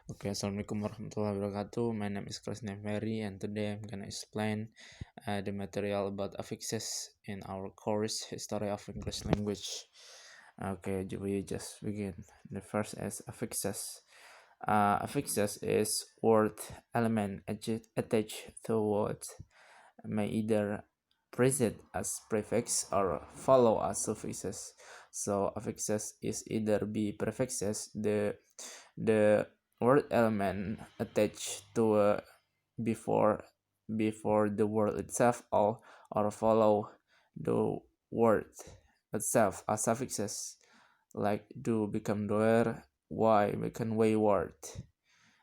Okay, Assalamualaikum warahmatullahi wabarakatuh. My name is fierry, and today I'm gonna explain the material about affixes in our course History of English Language. Okay, we just begin. The first is affixes. Affixes is word element attached to words, may either precede as prefix or follow as suffixes. So affixes is either be prefixes, the word element attached to before the word itself, or follow the word itself as suffixes, like do become doer, why become wayward.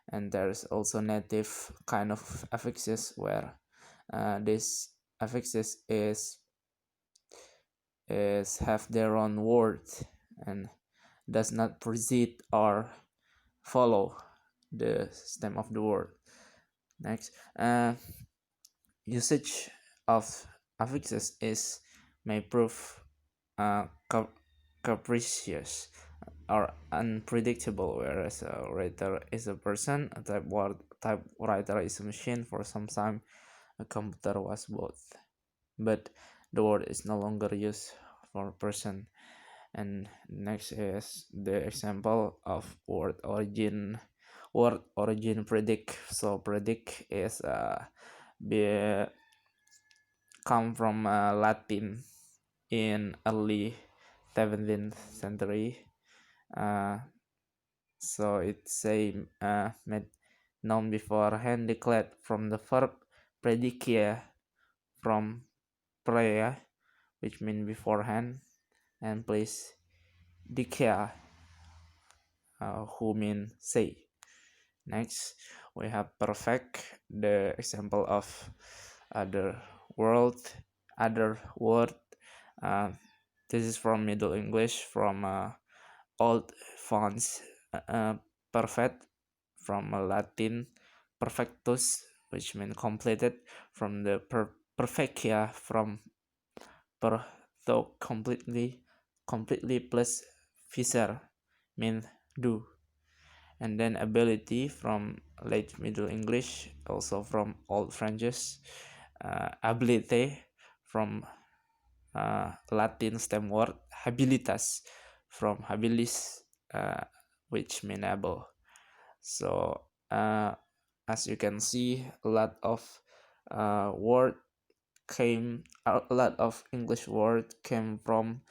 And there's also native kind of affixes where this affixes is have their own word and does not precede or follow the stem of the word. Next, usage of affixes may prove uh, capricious or unpredictable, whereas a writer is a person, a typewriter is a machine. For some time, a computer was both, but the word is no longer used for person. And next is the example of word origin. Word origin predict. So predict is be come from Latin in early 17th century. So it's a made known beforehand, declared from the verb predicare, from prayer, which means beforehand, and place dicare, who mean say. Next, we have perfect, the example of other word, other word. Uh, this is from Middle English, from old fonts. Perfect, from Latin perfectus, which means completed, from the perfectia, from per, so completely plus visor, mean do. And then ability, from late Middle English, also from Old French. Ability, from Latin stem word habilitas, from habilis, which mean able. So as you can see, a lot of a lot of English word came from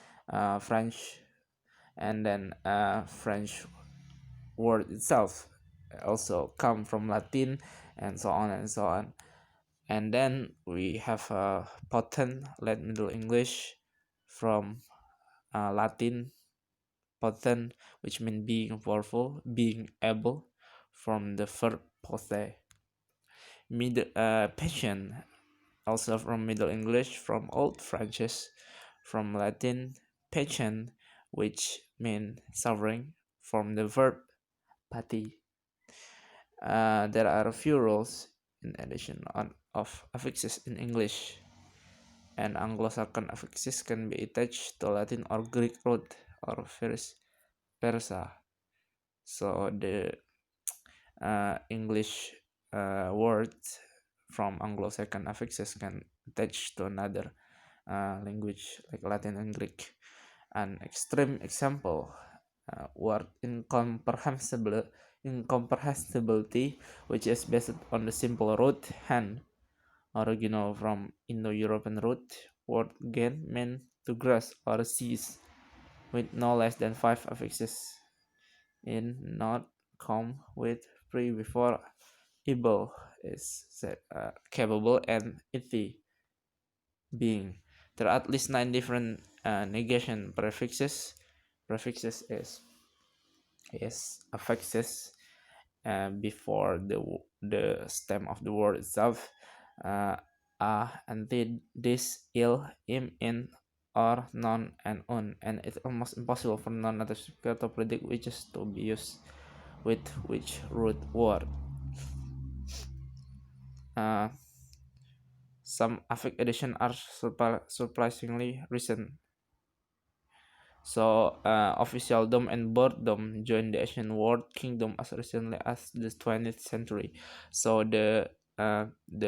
French, and then French word itself also come from Latin, and so on and so on. And then we have potent, late Middle English, from Latin potent, which means being powerful, being able, from the verb posse. Patient, also from Middle English, from Old French, from Latin patient, which means suffering, from the verb pati. There are a few rules in addition of affixes in English, and Anglo-Saxon affixes can be attached to Latin or Greek root or vice versa. So the English words from Anglo-Saxon affixes can attach to another language like Latin and Greek. An extreme example, word incomprehensibility, which is based on the simple root hand, original from Indo-European root. Word gain meant to grasp or seize, with no less than 5 affixes in, not, come, with, pre, before. Able is said, capable, and ithy, being. There are at least 9 different negation prefixes. Prefixes is affixes before the stem of the word itself. Until this, il, im, in, or non, and un, and it's almost impossible for non-native speaker to predict which is to be used with which root word. Some affix additions are surprisingly recent. So, officialdom and boredom joined the ancient world kingdom as recently as the 20th century. So the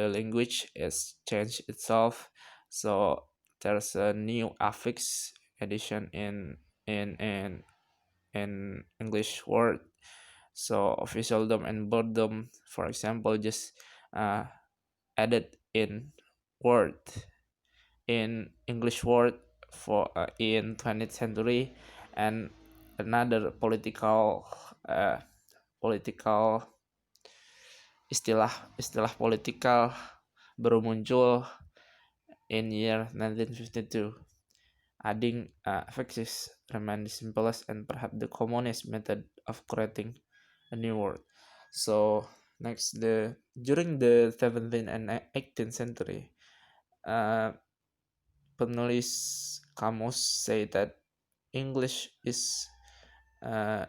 language has changed itself. So there's a new affix edition in English word. So officialdom and boredom, for example, just uh, added in word in English word for in 20th century, and another uh, political istilah politikal baru muncul in year 1952. Adding affixes remain the simplest and perhaps the commonest method of creating a new word. So next, the during the 17th and 18th century, uh, penulis kamus say that English uh,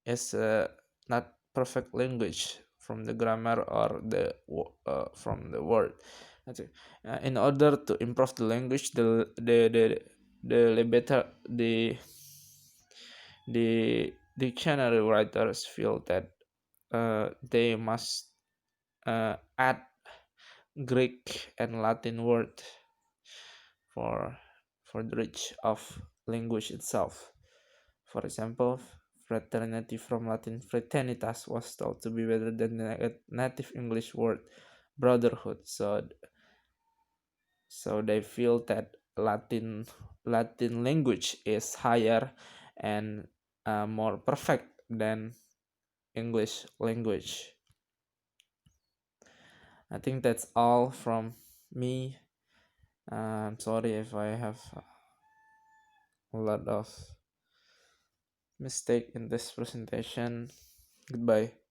is not perfect language from the grammar or from the word. Okay. In order to improve the language, the better the dictionary writers feel that they must add Greek and Latin word for the reach of language itself. For example, fraternity from Latin fraternitas was thought to be better than the native English word brotherhood. So they feel that Latin language is higher and more perfect than English language. I think that's all from me. I'm sorry if I have a lot of mistake in this presentation. Goodbye.